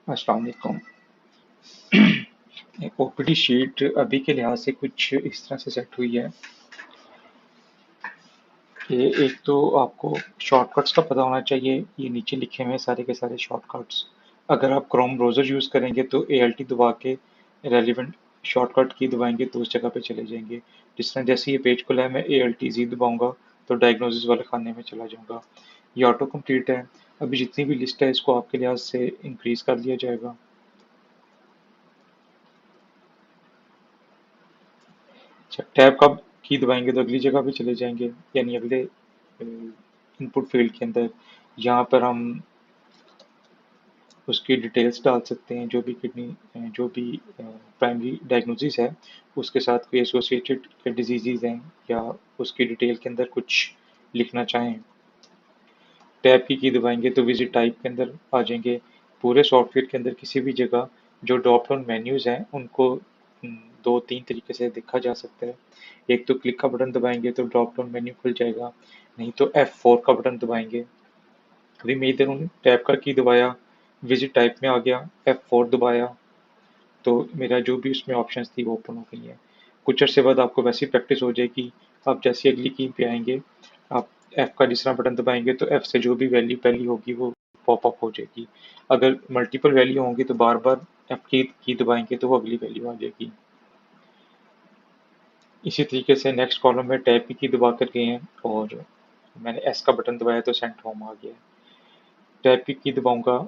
अस्सलाम वालेकुम। OPD sheet अभी के लिहाज से कुछ इस तरह से सेट हुई है कि एक तो आपको शॉर्टकट्स का पता होना चाहिए। ये नीचे लिखे हुए हैं सारे के सारे शॉर्टकट्स। अगर आप क्रोम ब्राउज़र यूज़ करेंगे तो ALT दबा के रेलिवेंट शॉर्टकट की दबाएंगे तो उस जगह पे चले जाएंगे। जिस तरह जैसे ये पेज खुला है, मैं ALTZ दबाऊंगा तो डायग्नोसिस वाले खाने में चला जाऊंगा। ये ऑटो कंप्लीट है। अभी जितनी भी लिस्ट है इसको आपके लिहाज से इंक्रीज कर दिया जाएगा। अच्छा, टैब का की दबाएंगे तो अगली जगह पे चले जाएंगे, यानी अगले इनपुट फील्ड के अंदर। यहाँ पर हम उसकी डिटेल्स डाल सकते हैं, जो भी किडनी जो भी प्राइमरी डायग्नोसिस है उसके साथ कोई एसोसिएटेड डिजीजेज हैं या उसकी डिटेल के अंदर कुछ लिखना चाहें। टैब की दबाएंगे तो विजिट टाइप के अंदर आ जाएंगे। पूरे सॉफ्टवेयर के अंदर किसी भी जगह जो ड्रॉप डाउन मेन्यूज हैं उनको दो तीन तरीके से देखा जा सकता है। एक तो क्लिक का बटन दबाएंगे तो ड्रॉप डाउन मेन्यू खुल जाएगा, नहीं तो F4 का बटन दबाएंगे। अभी मैं इधर हूँ, टैब का की दबाया, विजिट टाइप में आ गया, F4 दबाया तो मेरा जो भी उसमें ऑप्शंस थी वो ओपन हो गई है। कुछ अर्से बाद आपको वैसी प्रैक्टिस हो जाएगी। आप जैसे अगली की पे आएंगे, आप F का जिस तरह बटन दबाएंगे तो F से जो भी वैल्यू पहली होगी वो पॉप अप हो जाएगी। अगर मल्टीपल वैल्यू होंगी तो बार बार F की दबाएंगे तो वो अगली वैल्यू आ जाएगी। इसी तरीके से नेक्स्ट कॉलम में टैब की दबा कर गए हैं और मैंने S का बटन दबाया तो सेंड होम आ गया। टैब की दबाऊंगा,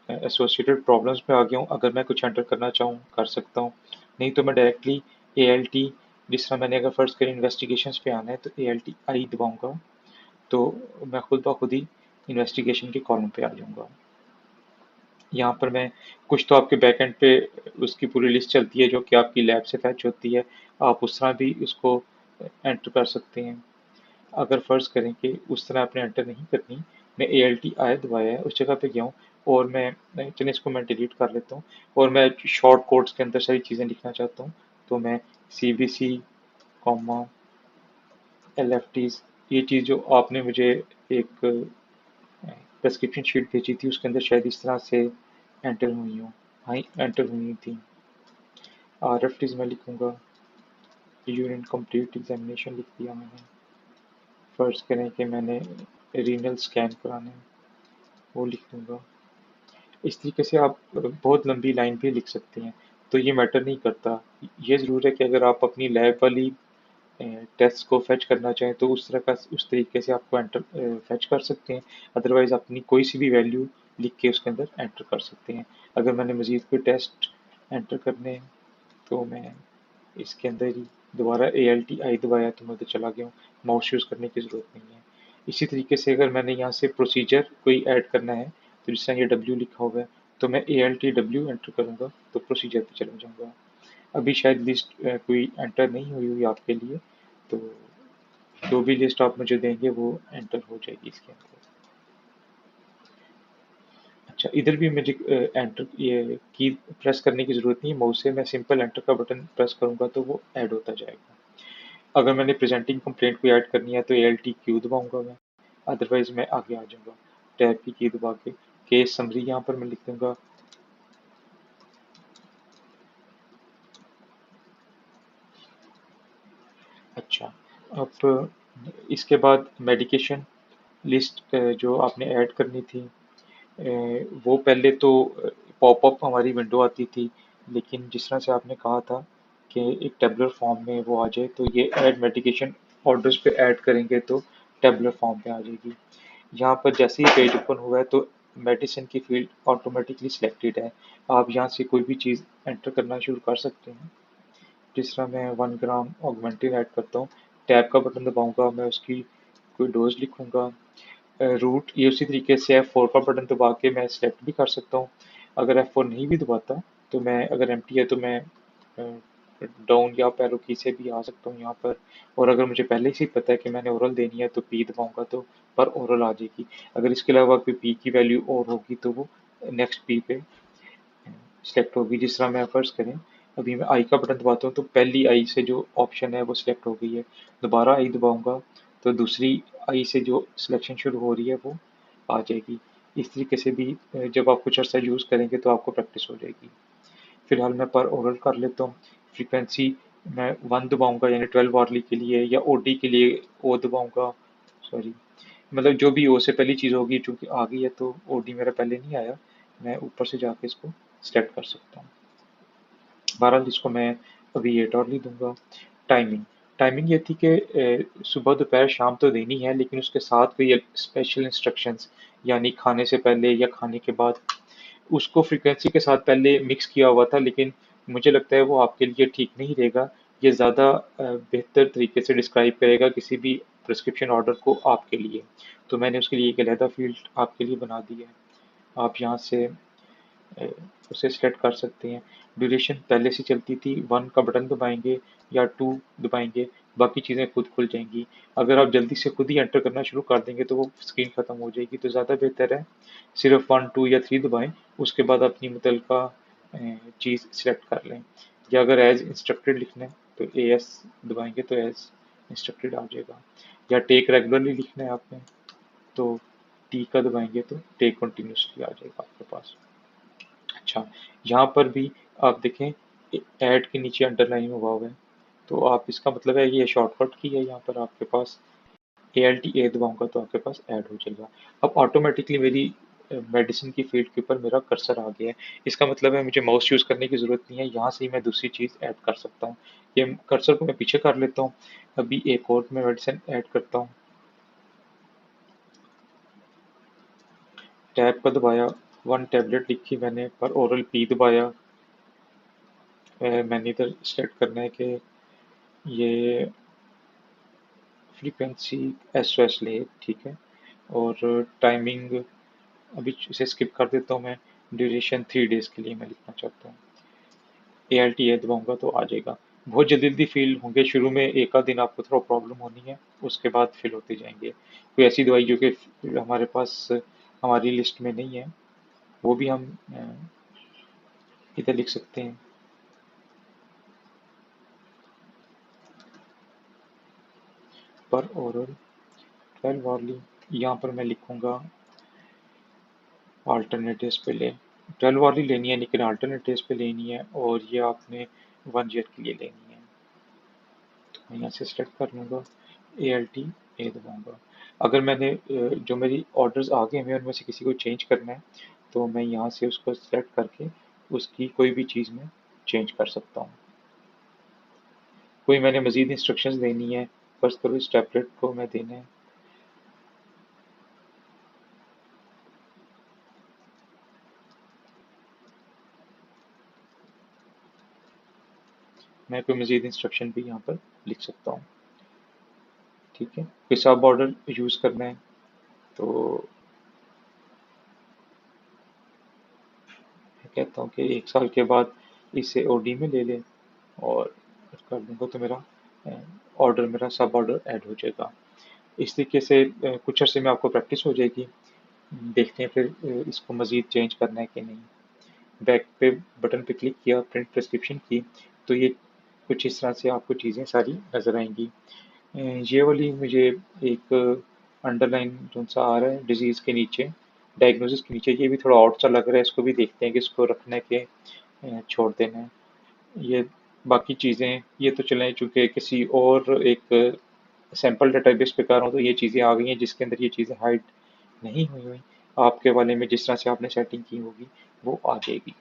एसोसिएटेड प्रॉब्लम्स में आ गया हूँ। अगर मैं कुछ एंटर करना चाहूँ कर सकता हूँ, नहीं तो मैं डायरेक्टली ALT, जिस तरह मैंने अगर फर्स्ट करी इन्वेस्टिगेशंस पे आना है तो ALT I दबाऊंगा तो मैं खुद ब खुद ही इन्वेस्टिगेशन के कॉलम पे आ जाऊंगा। यहाँ पर मैं कुछ तो आपके बैक एंड पे उसकी पूरी लिस्ट चलती है जो कि आपकी लैब से फैच होती है, आप उस तरह भी उसको एंटर कर सकते हैं। अगर फ़र्ज़ करें कि उस तरह आपने एंटर नहीं करनी, मैं ALT I दबाया है, उस जगह पे गया हूँ और चलिए इसको मैं डिलीट कर लेता हूँ और मैं शॉर्ट कोट्स के अंदर सारी चीज़ें लिखना चाहता हूँ, तो मैं CBC, कॉमा, LFTs, ये चीज़ जो आपने मुझे एक प्रेस्क्रिप्शन शीट भेजी थी उसके अंदर शायद इस तरह से एंटर हुई हूँ। हाँ, एंटर हुई थी। RFTs मैं लिखूँगा, यूरिन कंप्लीट एग्जामिनेशन लिख दिया मैंने। फ़र्ज़ करें कि मैंने रीनल स्कैन कराना है, वो लिख दूँगा। इस तरीके से आप बहुत लंबी लाइन भी लिख सकते हैं, तो ये मैटर नहीं करता। ये ज़रूर है कि अगर आप अपनी लैब वाली टेस्ट को फेच करना चाहें तो उस तरीके से आपको एंटर फेच कर सकते हैं। अदरवाइज़ अपनी कोई सी भी वैल्यू लिख के उसके अंदर एंटर कर सकते हैं। अगर मैंने मज़ीद कोई टेस्ट एंटर करने हैं तो मैं इसके अंदर ही दोबारा ALT I दबाया तो मैं उधर चला गया हूँ, माउस यूज़ करने की ज़रूरत नहीं है। इसी तरीके से अगर मैंने यहाँ से प्रोसीजर कोई ऐड करना है तो जिस तरह ये W लिखा हुआ है तो मैं ALTW एंटर करूँगा तो प्रोसीजर पे चला जाऊँगा। अभी शायद लिस्ट कोई एंटर नहीं हुई हुई आपके लिए, तो जो भी लिस्ट आप मुझे देंगे वो एंटर हो जाएगी इसके अंदर। अच्छा, इधर भी मुझे एंटर ये की प्रेस करने की ज़रूरत नहीं है, माउस से मैं सिंपल एंटर का बटन प्रेस करूँगा तो वो ऐड होता जाएगा। अगर मैंने प्रेजेंटिंग कंप्लेंट को ऐड करनी है तो ALTQ दबाऊंगा मैं, अदरवाइज मैं आगे आ जाऊंगा टैब की दबा के। केस समरी यहाँ पर मैं लिख दूंगा। अच्छा, अब इसके बाद मेडिकेशन लिस्ट जो आपने ऐड करनी थी, वो पहले तो पॉपअप हमारी विंडो आती थी, लेकिन जिस तरह से आपने कहा था कि एक टेबुलर फॉर्म में वो आ जाए तो ये ऐड मेडिकेशन ऑर्डर्स पे ऐड करेंगे तो टेबुलर फॉर्म पे आ जाएगी। यहाँ पर जैसे ही पेज ओपन हुआ है तो मेडिसिन की फील्ड ऑटोमेटिकली सिलेक्टेड है। आप यहाँ से कोई भी चीज़ एंटर करना शुरू कर सकते हैं। जिस तरह मैं 1 ग्राम ऑगमेंटिन ऐड करता हूँ, टैब का बटन दबाऊंगा, मैं उसकी कोई डोज लिखूंगा। रूट ये उसी तरीके से F4 का बटन दबा के मैं सेलेक्ट भी कर सकता हूँ। अगर F4 नहीं भी दबाता तो मैं, अगर एम्प्टी है तो मैं डाउन या पैरो की से भी आ सकता हूँ यहाँ पर। और अगर मुझे पहले से ही पता है कि मैंने ओरल देनी है तो P दबाऊंगा तो पर ओरल आ जाएगी। अगर इसके अलावा कोई P की वैल्यू और होगी तो वो नेक्स्ट P पे सिलेक्ट होगी। जिस तरह मैं फर्ज करें, अभी मैं आई का बटन दबाता हूँ तो पहली आई से जो ऑप्शन है वो सिलेक्ट हो गई है। दोबारा आई दबाऊंगा तो दूसरी आई से जो सिलेक्शन शुरू हो रही है वो आ जाएगी। इस तरीके से भी जब आप कुछ अर्सा यूज़ करेंगे तो आपको प्रैक्टिस हो जाएगी। फिलहाल मैं पर ओरल कर लेता हूँ। फ्रीक्वेंसी मैं 1 दबाऊँगा यानी 12 वारली के लिए, या ओडी के लिए ओ दबाऊँगा, सॉरी, मतलब जो भी ओ से पहली चीज़ होगी, चूँकि आ गई है तो ओडी मेरा पहले नहीं आया, मैं ऊपर से जाके इसको सेलेक्ट कर सकता हूँ। बहरहाल इसको मैं अभी 8 और नहीं दूंगा। टाइमिंग टाइमिंग ये थी कि सुबह दोपहर शाम तो देनी है, लेकिन उसके साथ कोई स्पेशल इंस्ट्रक्शंस, यानी खाने से पहले या खाने के बाद, उसको फ्रीक्वेंसी के साथ पहले मिक्स किया हुआ था, लेकिन मुझे लगता है वो आपके लिए ठीक नहीं रहेगा। ये ज़्यादा बेहतर तरीके से डिस्क्राइब करेगा किसी भी प्रिस्क्रिप्शन ऑर्डर को आपके लिए। तो मैंने उसके लिए एक अलहदा फील्ड आपके लिए बना दी है। आप यहाँ से अ, उसे सेलेक्ट कर सकते हैं। ड्यूरेशन पहले से चलती थी, 1 का बटन दबाएंगे या 2 दबाएंगे, बाकी चीज़ें खुद खुल जाएंगी। अगर आप जल्दी से खुद ही एंटर करना शुरू कर देंगे तो वो स्क्रीन ख़त्म हो जाएगी, तो ज़्यादा बेहतर है सिर्फ 1, 2 या 3 दबाएं, उसके बाद अपनी मुतलका चीज़ सेलेक्ट कर लें। या अगर एज इंस्ट्रक्टेड लिखना है तो एस दबाएंगे तो एज इंस्ट्रक्टेड आ जाएगा। या टेक रेगुलरली लिखना है आपने तो टी का दबाएंगे तो टेक कंटिन्यूसली आ जाएगा आपके पास। अच्छा, यहाँ पर भी आप देखें, ऐड के नीचे अंडरलाइन हुआ हुआ है, तो आप इसका मतलब है ये शॉर्टकट की है। यहाँ पर आपके पास ALT A दबाऊंगा तो आपके पास ऐड हो जाएगा। अब ऑटोमेटिकली मेरी मेडिसिन की फील्ड के ऊपर मेरा कर्सर आ गया है। इसका मतलब है मुझे माउस यूज़ करने की ज़रूरत नहीं है, यहाँ से ही मैं दूसरी चीज़ ऐड कर सकता हूँ। ये कर्सर को मैं पीछे कर लेता हूँ। अभी एक और मैं मेडिसिन ऐड करता हूँ। टैब का दबाया, 1 टैबलेट लिखी मैंने, पर ओरल पी दबाया। मैंने इधर सेलेक्ट करना है कि ये फ्रीक्वेंसी SOS ले, ठीक है। और टाइमिंग अभी इसे स्किप कर देता हूँ मैं। ड्यूरेशन 3 डेज़ के लिए मैं लिखना चाहता हूँ। ALT A दबाऊंगा तो आ जाएगा। बहुत जल्दी जल्दी फील होंगे, शुरू में एक आध दिन आपको थोड़ा प्रॉब्लम होनी है, उसके बाद फिल होते जाएंगे। कोई ऐसी दवाई जो कि हमारे पास हमारी लिस्ट में नहीं है, वो भी हम इधर लिख सकते हैं। पर ओरल 12 वाली, यहाँ पर मैं लिखूंगा अल्टरनेटिव्स पे ले। 12 वाली लेनी है लेकिन अल्टरनेटिव्स पे लेनी है, और ये आपने 1 ईयर के लिए लेनी है। तो मैं यहाँ से सेलेक्ट कर लूँगा, ALT A दबाऊँगा। अगर मैंने जो मेरी ऑर्डर्स आ गए हैं उनमें से किसी को चेंज करना है तो मैं यहाँ से उसको सेलेक्ट करके उसकी कोई भी चीज़ में चेंज कर सकता हूँ। कोई मैंने मज़ीद इंस्ट्रक्शंस देनी है, फर्स्ट करो इस टैबलेट को मैं देना है। मैं कोई मज़ीद इंस्ट्रक्शन भी यहाँ पर लिख सकता हूँ, ठीक है। कोई सब ऑर्डर यूज़ करना है तो मैं कहता हूँ कि 1 साल के बाद इसे OD में ले लें, और कर दूँगा तो मेरा ऑर्डर, मेरा सब ऑर्डर ऐड हो जाएगा। इस तरीके से कुछ अर्से में आपको प्रैक्टिस हो जाएगी। देखते हैं फिर इसको मज़ीद चेंज करना है कि नहीं। बैक पे बटन पे क्लिक किया, प्रिंट प्रिस्क्रिप्शन की, तो ये कुछ इस तरह से आपको चीज़ें सारी नज़र आएंगी। ये वाली मुझे एक अंडरलाइन जो सा आ रहा है डिजीज़ के नीचे, डायग्नोसिस के नीचे, ये भी थोड़ा ऑड सा लग रहा है। इसको भी देखते हैं कि इसको रखना है कि छोड़ देना है। ये बाकी चीज़ें ये तो चलें, चूँकि किसी और एक सैंपल डेटाबेस पे कर रहा हूँ तो ये चीज़ें आ गई हैं जिसके अंदर ये चीज़ें हाइड नहीं हुई हुई। आपके वाले में जिस तरह से आपने सेटिंग की होगी वो आ जाएगी।